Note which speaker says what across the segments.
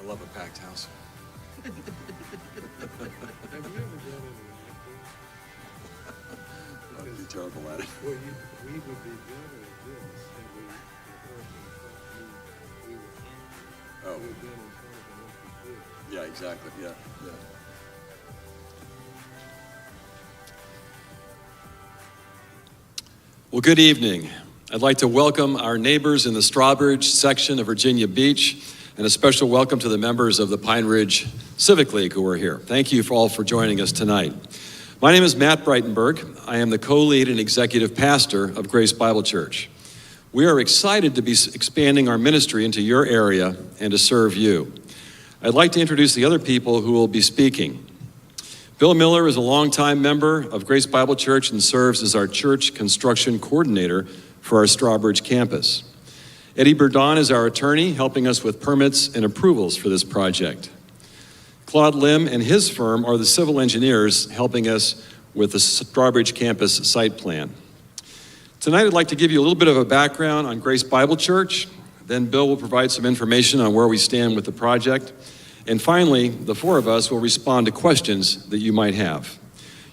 Speaker 1: love a packed house.
Speaker 2: Have you ever done it?
Speaker 1: I'd be terrible at it.
Speaker 2: Well, we would be better at this than we were in.
Speaker 1: Oh.
Speaker 2: We would be in front of an empty field.
Speaker 1: Yeah, exactly. Yeah. Well, good evening. I'd like to welcome our neighbors in the Strawbridge section of Virginia Beach, and a special welcome to the members of the Pine Ridge Civic League who are here. Thank you all for joining us tonight. My name is Matt Breitenberg. I am the co-lead and executive pastor of GraceBible.Church. We are excited to be expanding our ministry into your area and to serve you. I'd like to introduce the other people who will be speaking. Bill Miller is a longtime member of GraceBible.Church and serves as our church construction coordinator for our Strawbridge Campus. Eddie Bourdon is our attorney, helping us with permits and approvals for this project. Claude Lim and his firm are the civil engineers helping us with the Strawbridge Campus site plan. Tonight I'd like to give you a little bit of a background on GraceBible.Church. Then Bill will provide some information on where we stand with the project. And finally, the four of us will respond to questions that you might have.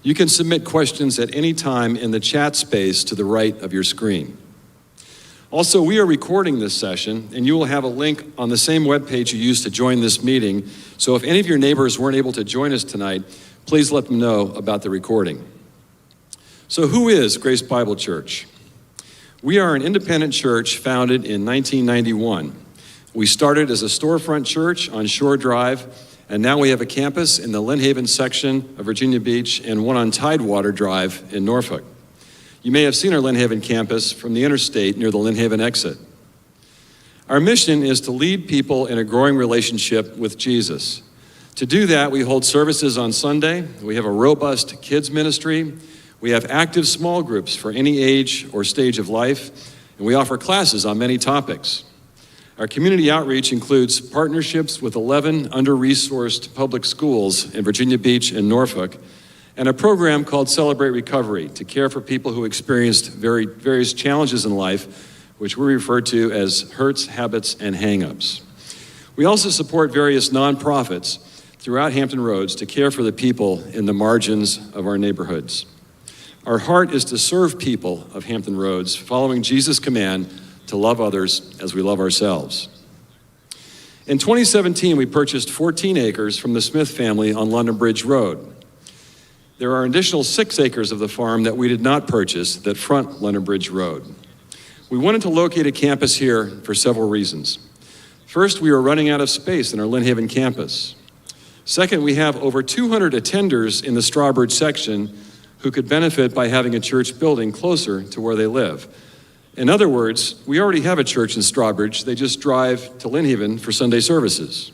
Speaker 1: You can submit questions at any time in the chat space to the right of your screen. Also, we are recording this session, and you will have a link on the same webpage you used to join this meeting. So if any of your neighbors weren't able to join us tonight, please let them know about the recording. So who is GraceBible.Church? We are an independent church founded in 1991. We started as a storefront church on Shore Drive, and now we have a campus in the Lynn Haven section of Virginia Beach and one on Tidewater Drive in Norfolk. You may have seen our Lynn Haven campus from the interstate near the Lynn Haven exit. Our mission is to lead people in a growing relationship with Jesus. To do that, we hold services on Sunday. We have a robust kids ministry. We have active small groups for any age or stage of life, and we offer classes on many topics. Our community outreach includes partnerships with 11 under-resourced public schools in Virginia Beach and Norfolk, and a program called Celebrate Recovery to care for people who experienced various challenges in life, which we refer to as hurts, habits, and hang-ups. We also support various nonprofits throughout Hampton Roads to care for the people in the margins of our neighborhoods. Our heart is to serve people of Hampton Roads, following Jesus' command to love others as we love ourselves. In 2017, we purchased 14 acres from the Smith family on London Bridge Road. There are an additional 6 acres of the farm that we did not purchase that front London Bridge Road. We wanted to locate a campus here for several reasons. First, we were running out of space in our Lynn Haven campus. Second, we have over 200 attenders in the Strawbridge section who could benefit by having a church building closer to where they live. In other words, we already have a church in Strawbridge. They just drive to Lynn Haven for Sunday services.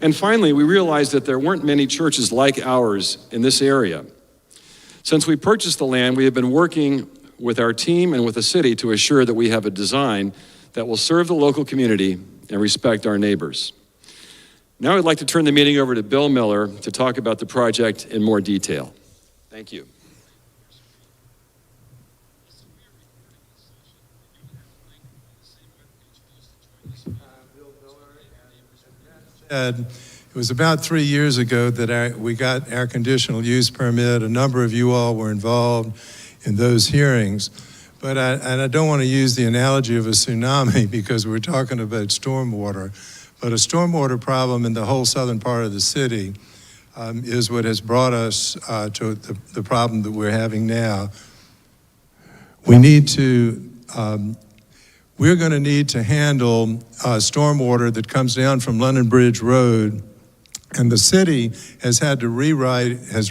Speaker 1: And finally, we realized that there weren't many churches like ours in this area. Since we purchased the land, we have been working with our team and with the city to assure that we have a design that will serve the local community and respect our neighbors. Now I'd like to turn the meeting over to Bill Miller to talk about the project in more detail. Thank you.
Speaker 2: It was about 3 years ago that we got our conditional use permit. A number of you all were involved in those hearings. But I don't want to use the analogy of a tsunami because we're talking about stormwater. But a stormwater problem in the whole southern part of the city is what has brought us to the problem that we're having now. We're going to need to handle stormwater that comes down from London Bridge Road, and the city has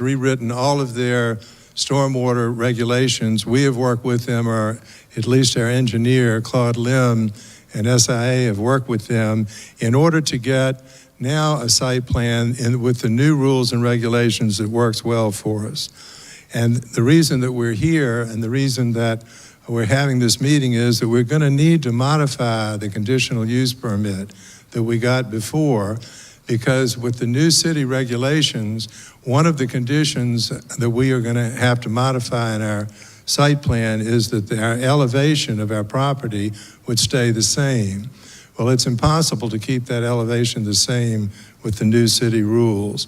Speaker 2: rewritten all of their stormwater regulations. We have worked with them, or at least our engineer, Claude Lim, and SIA have worked with them in order to get now a site plan with the new rules and regulations that works well for us. And the reason that we're here and the reason that we're having this meeting is that we're going to need to modify the conditional use permit that we got before, because with the new city regulations, one of the conditions that we are going to have to modify in our site plan is that our elevation of our property would stay the same. Well, it's impossible to keep that elevation the same with the new city rules.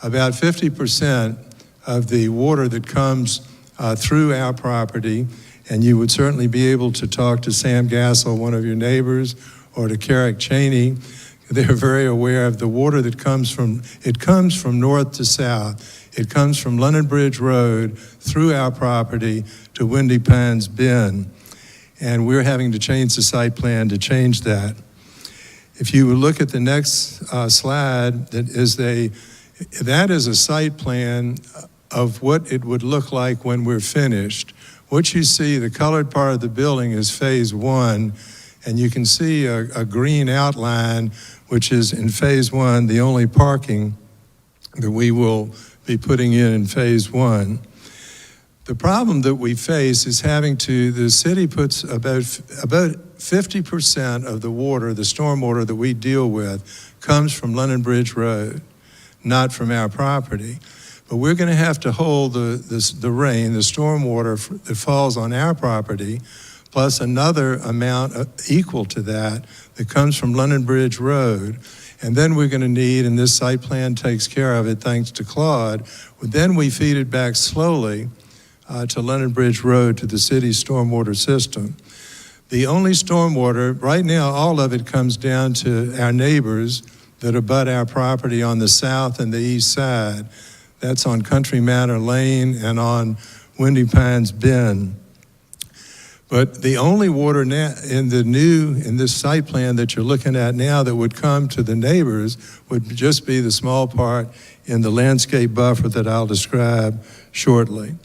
Speaker 2: About 50% of the water that comes through our property, and you would certainly be able to talk to Sam Gassel, one of your neighbors, or to Carrick Cheney. They're very aware of the water that comes from north to south. It comes from London Bridge Road through our property to Windy Pines Bend. And we're having to change the site plan to change that. If you would look at the next slide, that is a site plan of what it would look like when we're finished. What you see, the colored part of the building is phase 1, and you can see a green outline, which is in phase 1, the only parking that we will be putting in phase 1. The problem that we face is the city puts about 50% of the water, the stormwater that we deal with, comes from London Bridge Road, not from our property. But we're going to have to hold the rain, the stormwater that falls on our property, plus another amount equal to that comes from London Bridge Road. And then we're going to need, and this site plan takes care of it thanks to Claude, then we feed it back slowly to London Bridge Road to the city's stormwater system. The only stormwater, right now, all of it comes down to our neighbors that abut our property on the south and the east side. That's on Country Manor Lane and on Windy Pines Bend. But the only water now in this site plan that you're looking at now that would come to the neighbors would just be the small part in the landscape buffer that I'll describe shortly.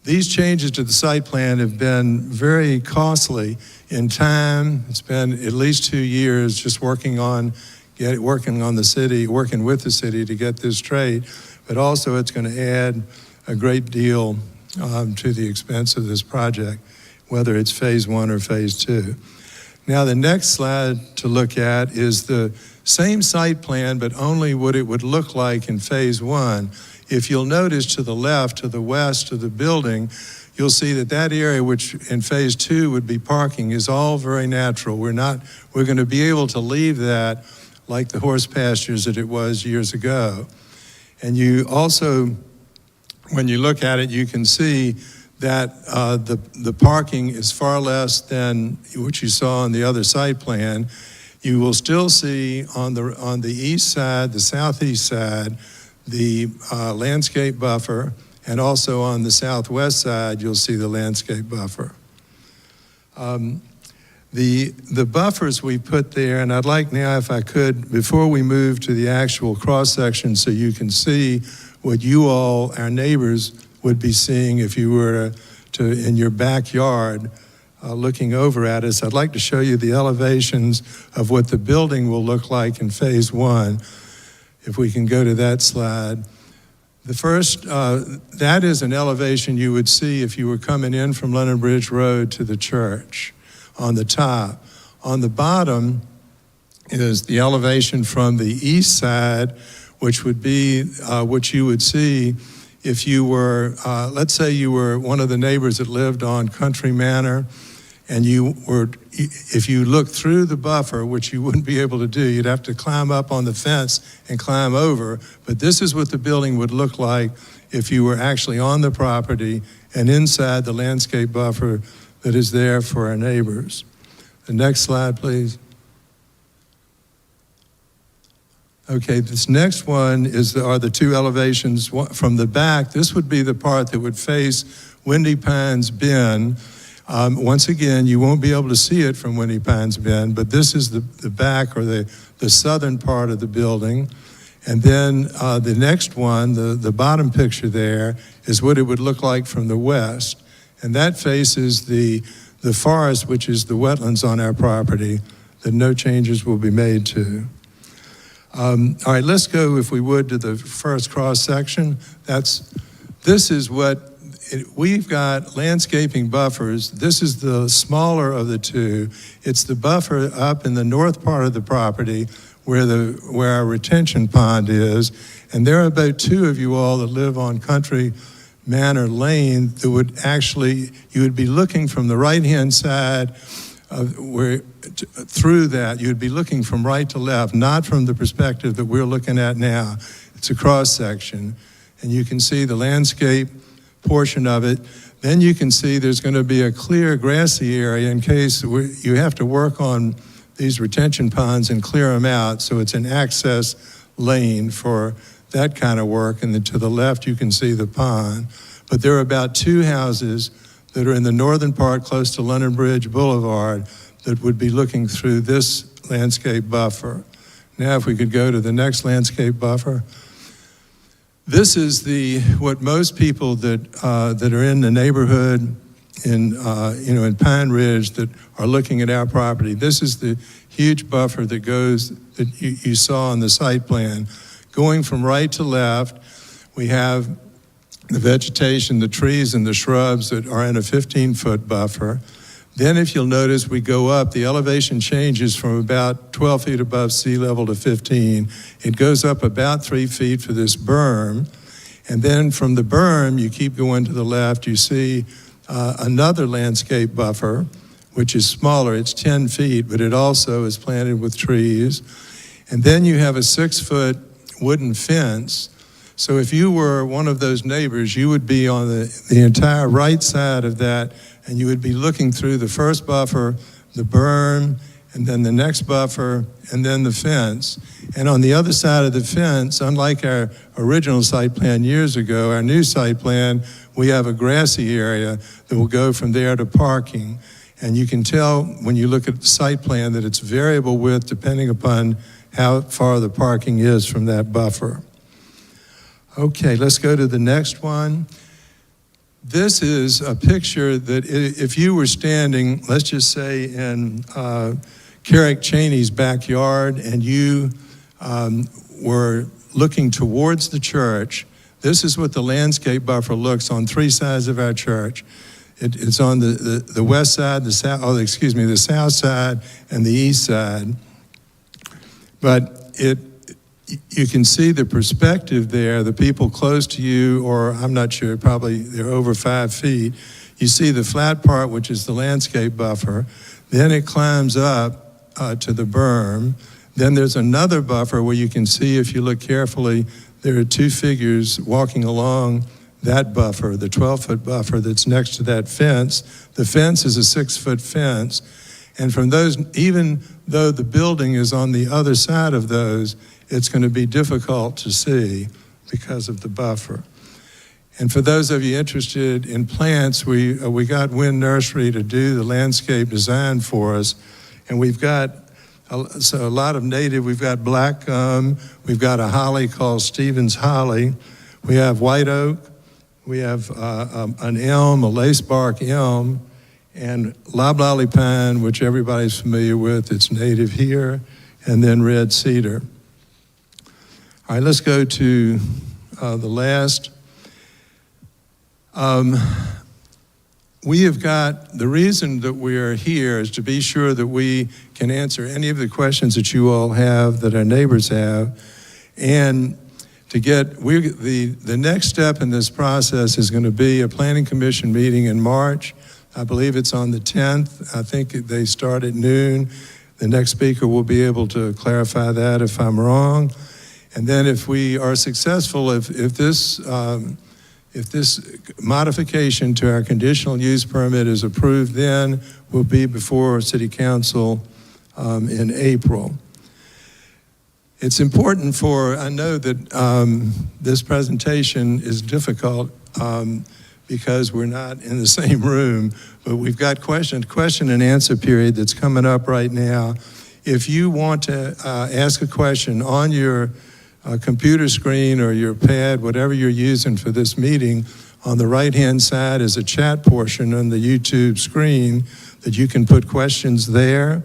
Speaker 2: These changes to the site plan have been very costly in time. It's been at least 2 years just working with the city to get this straight, but also it's going to add a great deal to the expense of this project, whether it's phase 1 or phase 2. Now the next slide to look at is the same site plan, but only what it would look like in phase 1. If you'll notice to the left, to the west of the building, you'll see that area which in phase 2 would be parking is all very natural. We're going to be able to leave that like the horse pastures that it was years ago. And you also, when you look at it, you can see that the parking is far less than what you saw on the other site plan. You will still see on the east side, the southeast side, the landscape buffer, and also on the southwest side, you'll see the landscape buffer. The buffers we put there, and I'd like now, if I could, before we move to the actual cross-section so you can see what you all, our neighbors, would be seeing if you were in your backyard looking over at us. I'd like to show you the elevations of what the building will look like in phase 1. If we can go to that slide. The first, that is an elevation you would see if you were coming in from London Bridge Road to the church on the top. On the bottom is the elevation from the east side, which would be what you would see if you were, let's say you were one of the neighbors that lived on Country Manor, and if you look through the buffer, which you wouldn't be able to do, you'd have to climb up on the fence and climb over. But this is what the building would look like if you were actually on the property and inside the landscape buffer that is there for our neighbors. The next slide, please. Okay, this next one are the two elevations from the back. This would be the part that would face Windy Pines Bend. Once again, you won't be able to see it from Windy Pines Bend, but this is the back or the southern part of the building. And then the next one, the bottom picture there, is what it would look like from the west. And that faces the forest, which is the wetlands on our property, that no changes will be made to. All right, let's go, if we would, to the first cross-section. This is what we've got landscaping buffers. This is the smaller of the two. It's the buffer up in the north part of the property where our retention pond is. And there are about 2 of you all that live on Country Manor Lane that you would be looking from the right-hand side through that, you'd be looking from right to left, not from the perspective that we're looking at now. It's a cross-section, and you can see the landscape portion of it. Then you can see there's going to be a clear grassy area in case you have to work on these retention ponds and clear them out, so it's an access lane for that kind of work. And then to the left, you can see the pond. But there are about 2 houses that are in the northern part close to London Bridge Boulevard that would be looking through this landscape buffer. Now, if we could go to the next landscape buffer. This is what most people that are in the neighborhood in Pine Ridge that are looking at our property. This is the huge buffer that you saw on the site plan. Going from right to left, we have the vegetation, the trees and the shrubs that are in a 15-foot buffer. Then if you'll notice, we go up, the elevation changes from about 12 feet above sea level to 15. It goes up about 3 feet for this berm. And then from the berm, you keep going to the left, you see another landscape buffer, which is smaller. It's 10 feet, but it also is planted with trees. And then you have a 6-foot wooden fence. So if you were one of those neighbors, you would be on the entire right side of that, and you would be looking through the first buffer, the berm, and then the next buffer, and then the fence. And on the other side of the fence, unlike our original site plan years ago, our new site plan, we have a grassy area that will go from there to parking. And you can tell when you look at the site plan that it's variable width depending upon how far the parking is from that buffer. Okay, let's go to the next one. This is a picture that if you were standing, let's just say in Carrick Cheney's backyard, and you were looking towards the church, this is what the landscape buffer looks on 3 sides of our church. It's on the west side, the south side, and the east side. But you can see the perspective there, the people close to you, or I'm not sure, probably they're over 5 feet. You see the flat part, which is the landscape buffer. Then it climbs up to the berm. Then there's another buffer where you can see, if you look carefully, there are 2 figures walking along that buffer, the 12-foot buffer that's next to that fence. The fence is a 6-foot fence. And from those, even though the building is on the other side of those, it's going to be difficult to see because of the buffer. And for those of you interested in plants, we got Wind Nursery to do the landscape design for us. And we've got a lot of native. We've got black gum. We've got a holly called Stevens holly. We have white oak. We have an elm, a lacebark elm, and loblolly pine, which everybody's familiar with. It's native here, and then red cedar. All right, let's go to the last. We have got, the reason that we are here is to be sure that we can answer any of the questions that you all have, that our neighbors have, and to get, the next step in this process is going to be a planning commission meeting in March. I believe it's on the 10th. I think they start at noon. The next speaker will be able to clarify that if I'm wrong. And then if we are successful, if this modification to our conditional use permit is approved, then we'll be before City Council in April. It's important I know that this presentation is difficult because we're not in the same room, but we've got question and answer period that's coming up right now. If you want to ask a question on your computer screen or your pad, whatever you're using for this meeting, on the right-hand side is a chat portion on the YouTube screen that you can put questions there.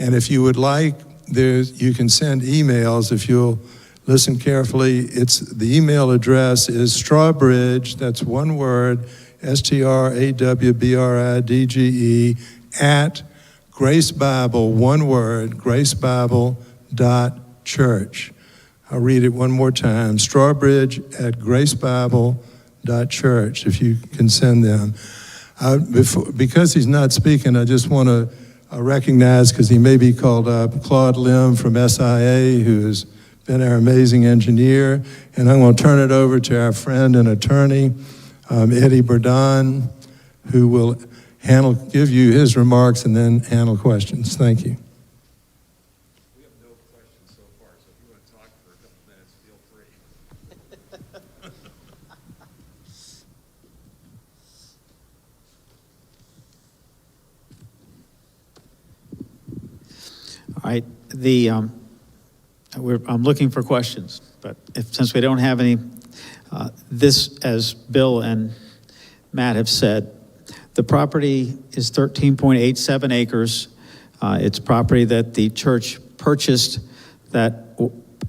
Speaker 2: And if you would like, you can send emails if you'll listen carefully. The email address is Strawbridge, that's one word, STRAWBRIDGE, at GraceBible, one word, GraceBible.Church. I'll read it one more time, Strawbridge at GraceBible.Church, if you can send them. Because he's not speaking, I just want to recognize, because he may be called up, Claude Lim from SIA, who has been our amazing engineer. And I'm going to turn it over to our friend and attorney, Eddie Bourdon, who will give you his remarks and then handle questions. Thank you.
Speaker 1: We have no questions so far, so if you want to talk for a couple minutes, feel free.
Speaker 3: All right, I'm looking for questions, but since we don't have any, this, as Bill and Matt have said, the property is 13.87 acres. It's property that the church purchased that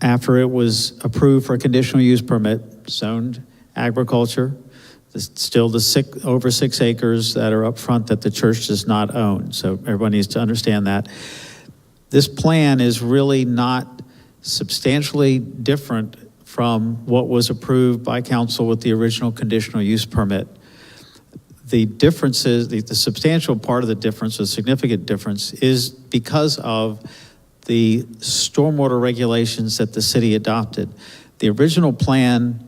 Speaker 3: after it was approved for a conditional use permit, zoned agriculture. There's still the over 6 acres that are up front that the church does not own. So everyone needs to understand that. This plan is really not substantially different from what was approved by council with the original conditional use permit. The difference is, the substantial part of the difference, the significant difference, is because of the stormwater regulations that the city adopted. The original plan,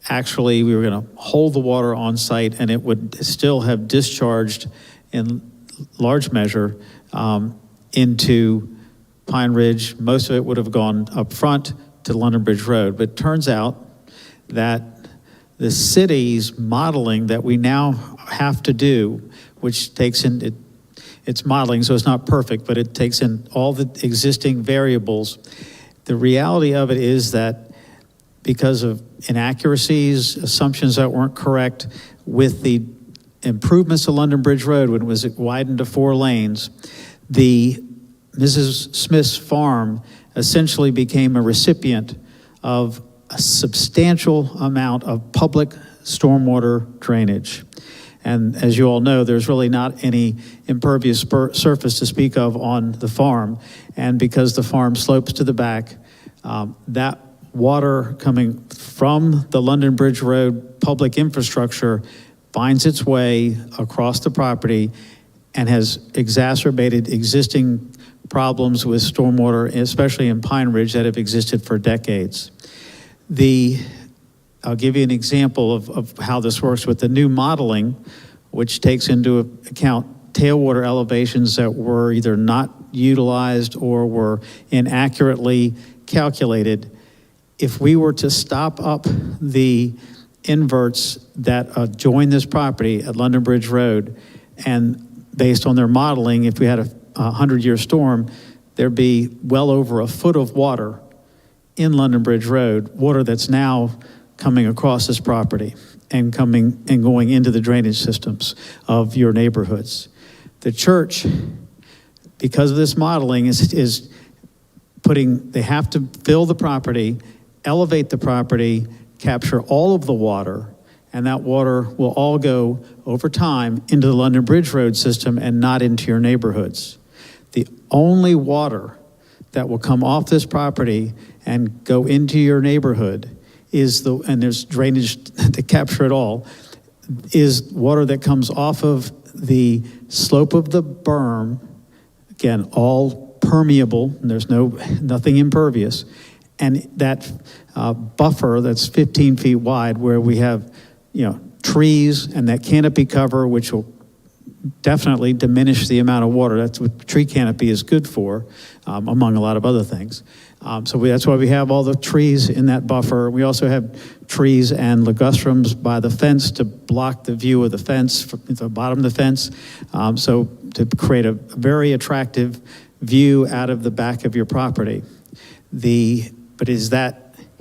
Speaker 3: actually, we were going to hold the water on site and it would still have discharged in large measure into Pine Ridge. Most of it would have gone up front to London Bridge Road. But it turns out that the city's modeling that we now have to do, which takes in, it's modeling, so it's not perfect, but it takes in all the existing variables. The reality of it is that because of inaccuracies, assumptions that weren't correct with the improvements to London Bridge Road when it was widened to 4 lanes, the Mrs. Smith's farm essentially became a recipient of a substantial amount of public stormwater drainage. And as you all know, there's really not any impervious surface to speak of on the farm. And because the farm slopes to the back, that water coming from the London Bridge Road public infrastructure finds its way across the property and has exacerbated existing problems with stormwater, especially in Pine Ridge, that have existed for decades. I'll give you an example of how this works with the new modeling, which takes into account tailwater elevations that were either not utilized or were inaccurately calculated. If we were to stop up the inverts that join this property at London Bridge Road, and based on their modeling, if we had a 100-year storm, there'd be well over a foot of water in London Bridge Road, water that's now coming across this property and coming and going into the drainage systems of your neighborhoods. The church, because of this modeling, is putting, they have to fill the property, elevate the property, capture all of the water, and that water will all go over time into the London Bridge Road system and not into your neighborhoods. The only water that will come off this property and go into your neighborhood and there's drainage to capture it all, is water that comes off of the slope of the berm, again, all permeable, and there's nothing impervious, and that buffer that's 15 feet wide where we have, trees and that canopy cover, which will definitely diminish the amount of water. That's what tree canopy is good for, among a lot of other things. That's why we have all the trees in that buffer. We also have trees and ligustrums by the fence to block the view of the fence, from the bottom of the fence, so to create a very attractive view out of the back of your property. But is that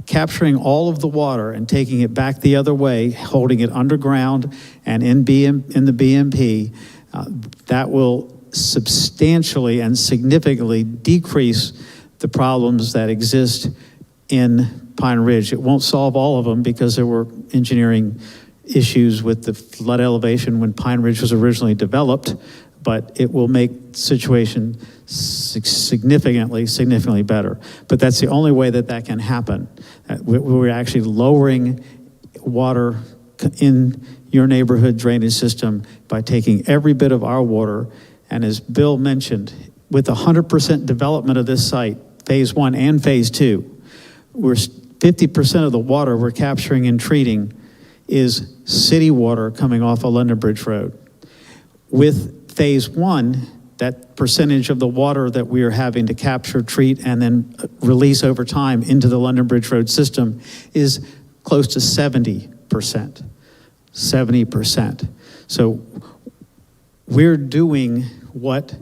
Speaker 3: capturing all of the water and taking it back the other way, holding it underground and in the BMP, that will substantially and significantly decrease the problems that exist in Pine Ridge. It won't solve all of them because there were engineering issues with the flood elevation when Pine Ridge was originally developed, but it will make the situation significantly better. But that's the only way that can happen. We're actually lowering water in your neighborhood drainage system by taking every bit of our water And as Bill mentioned, with 100% development of this site, phase 1 and phase 2, 50% of the water we're capturing and treating is city water coming off of London Bridge Road. With phase 1, that percentage of the water that we are having to capture, treat, and then release over time into the London Bridge Road system is close to 70%. 70%. So we're doing what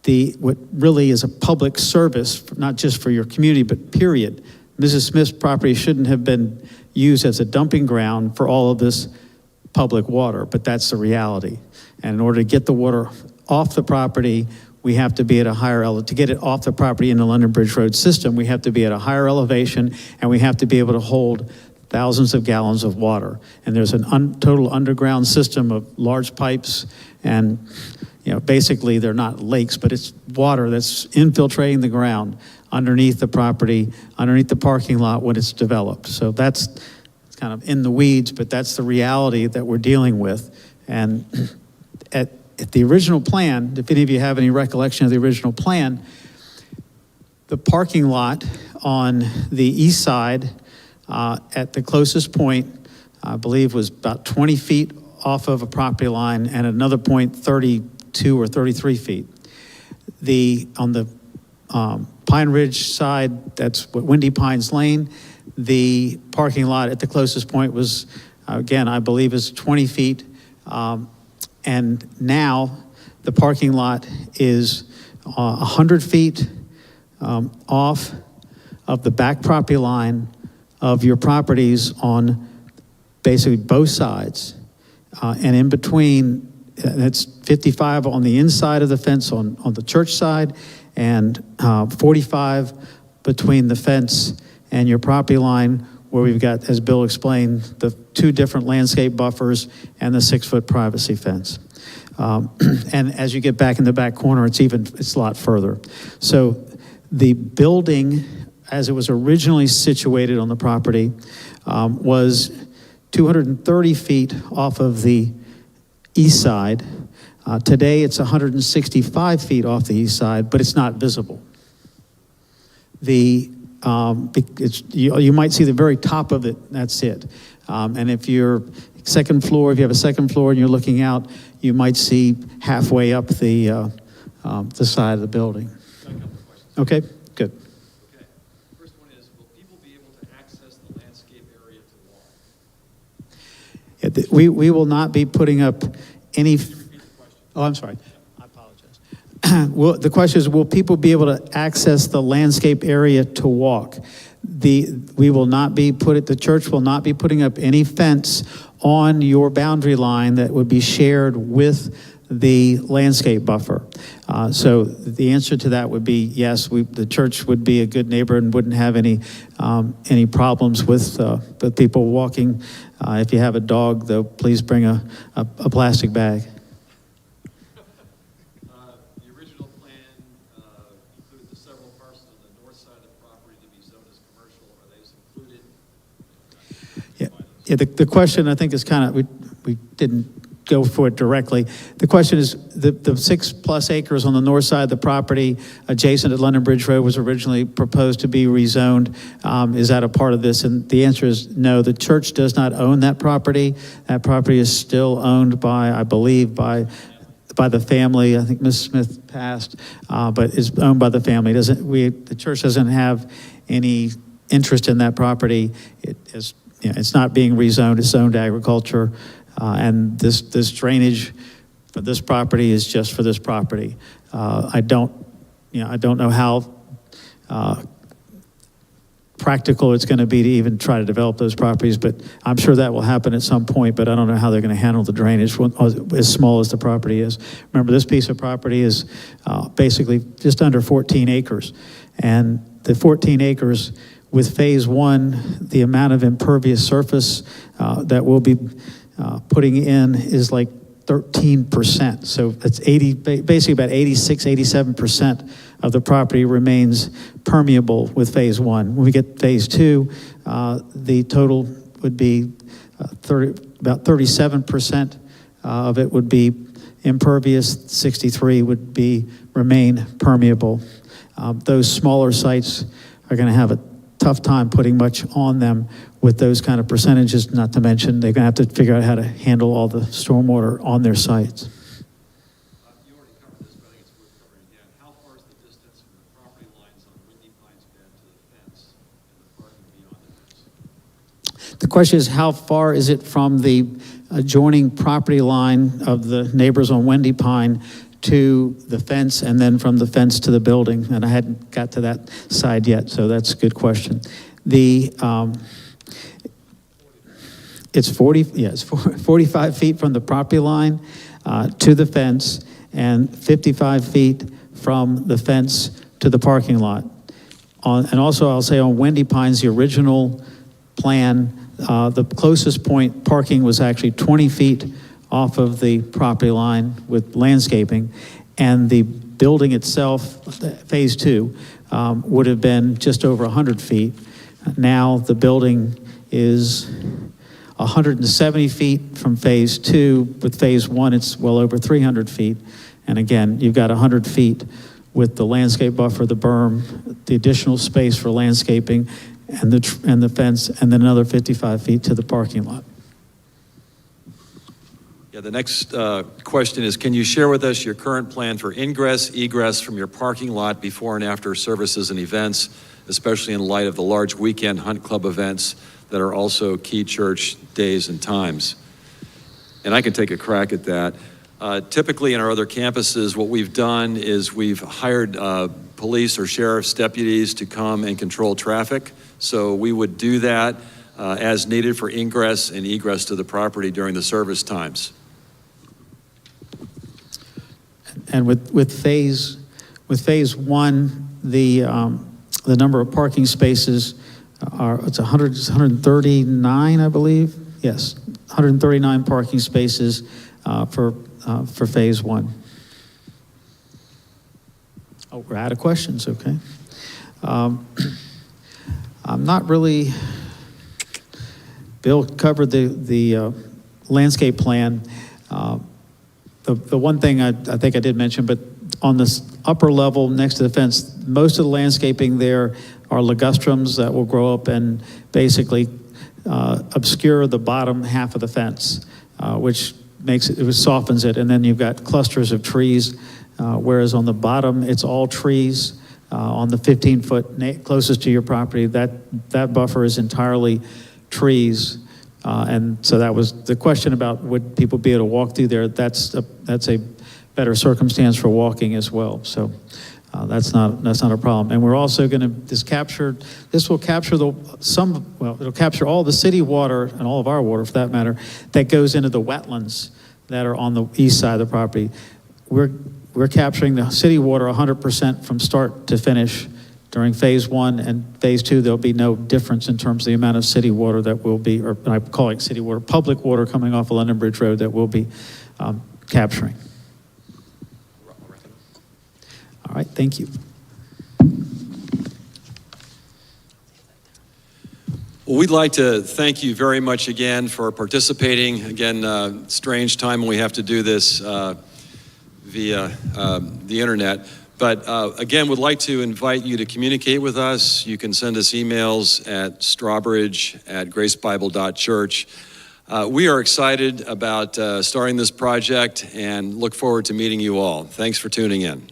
Speaker 3: really is a public service, not just for your community, but period. Mrs. Smith's property shouldn't have been used as a dumping ground for all of this public water, but that's the reality. And in order to get the water off the property, we have to be at a higher to get it off the property in the London Bridge Road system, we have to be at a higher elevation, and we have to be able to hold thousands of gallons of water. And there's a total underground system of large pipes, and basically they're not lakes, but it's water that's infiltrating the ground underneath the property, underneath the parking lot when it's developed. So it's kind of in the weeds, but that's the reality that we're dealing with. And at the original plan, if any of you have any recollection of the original plan, the parking lot on the east side at the closest point, I believe, was about 20 feet off of a property line, and another point 32 or 33 feet. On the Pine Ridge side, that's Windy Pines Lane, the parking lot at the closest point was, again, I believe is 20 feet. And now the parking lot is 100 feet off of the back property line of your properties on basically both sides. And in between, that's 55 on the inside of the fence on the church side, and 45 between the fence and your property line, where we've got, as Bill explained, the 2 different landscape buffers and the 6-foot privacy fence. And as you get back in the back corner, it's a lot further. So the building, as it was originally situated on the property, was 230 feet off of the east side. Today, it's 165 feet off the east side, but it's not visible. You might see the very top of it, that's it. And if you have a second floor and you're looking out, you might see halfway up the side of the building.
Speaker 1: Got a couple of questions.
Speaker 3: Okay, good.
Speaker 1: Okay. First one is, will people be able to access the landscape area to walk?
Speaker 3: We will not be putting up any. Oh, I'm sorry. I apologize. Well, the question is, will people be able to access the landscape area to walk? We will not be the church will not be putting up any fence on your boundary line that would be shared with the landscape buffer. So the answer to that would be yes. The church would be a good neighbor and wouldn't have any problems with people walking. If you have a dog, though, please bring a plastic bag.
Speaker 1: The original plan included the several parcels on the north side of the property to be zoned as commercial. Are those included?
Speaker 3: Yeah. The question, I think, is kind of, we didn't go for it directly. The question is, the 6+ acres on the north side of the property adjacent to London Bridge Road was originally proposed to be rezoned. Is that a part of this? And the answer is no. The church does not own that property. That property is still owned by, I believe, by the family. I think Mrs. Smith passed, but is owned by the family. The church doesn't have any interest in that property. It's not being rezoned. It's zoned agriculture. And this drainage for this property is just for this property. I don't know how practical it's going to be to even try to develop those properties, but I'm sure that will happen at some point, but I don't know how they're going to handle the drainage as small as the property is. Remember, this piece of property is basically just under 14 acres. And the 14 acres, with phase 1, the amount of impervious surface that we'll be putting in is like 13%. So that's basically about 87% of the property remains permeable with phase 1. When we get phase 2, the total would be about 37% of it would be impervious, 63 would remain permeable. Those smaller sites are going to have a tough time putting much on them with those kind of percentages, not to mention they're going to have to figure out how to handle all the stormwater on their sites.
Speaker 1: You already covered this, but I think it's worth covering again. How far is the distance from the property lines on Windy Pines Bend to the fence and the parking beyond the fence?
Speaker 3: The question is, how far is it from the adjoining property line of the neighbors on Windy Pine to the fence, and then from the fence to the building? And I hadn't got to that side yet, so that's a good question. It's 45 feet from the property line to the fence, and 55 feet from the fence to the parking lot. And also, I'll say on Windy Pines, the original plan, the closest point parking was actually 20 feet off of the property line with landscaping, and the building itself, phase 2, would have been just over 100 feet. Now the building is 170 feet from phase 2. With phase 1, it's well over 300 feet. And again, you've got 100 feet with the landscape buffer, the berm, the additional space for landscaping, and the fence, and then another 55 feet to the parking lot.
Speaker 1: Yeah, the next question is, can you share with us your current plan for ingress, egress from your parking lot before and after services and events, especially in light of the large weekend hunt club events that are also key church days and times? And I can take a crack at that. Typically in our other campuses, what we've done is we've hired police or sheriff's deputies to come and control traffic. So we would do that as needed for ingress and egress to the property during the service times.
Speaker 3: And with phase 1, the number of parking spaces it's 139, I believe. Yes, 139 parking spaces for phase 1. Oh, we're out of questions. Okay. I'm not really. Bill covered the landscape plan. The one thing I think I did mention, but on this upper level next to the fence, most of the landscaping there are ligustrums that will grow up and basically obscure the bottom half of the fence, which softens it. And then you've got clusters of trees, whereas on the bottom it's all trees. On the 15-foot closest to your property, that buffer is entirely trees. And so that was the question about would people be able to walk through there. That's a better circumstance for walking as well. So that's not a problem. And we're also going to it'll capture all the city water and all of our water for that matter that goes into the wetlands that are on the east side of the property. We're capturing the city water 100% from start to finish. During phase 1 and phase 2, there'll be no difference in terms of the amount of city water that will be, or I call it city water, public water coming off of London Bridge Road that we'll be capturing. All right, thank you.
Speaker 1: Well, we'd like to thank you very much again for participating. Again, strange time when we have to do this via the internet. But again, would like to invite you to communicate with us. You can send us emails at Strawbridge@GraceBible.Church. We are excited about starting this project and look forward to meeting you all. Thanks for tuning in.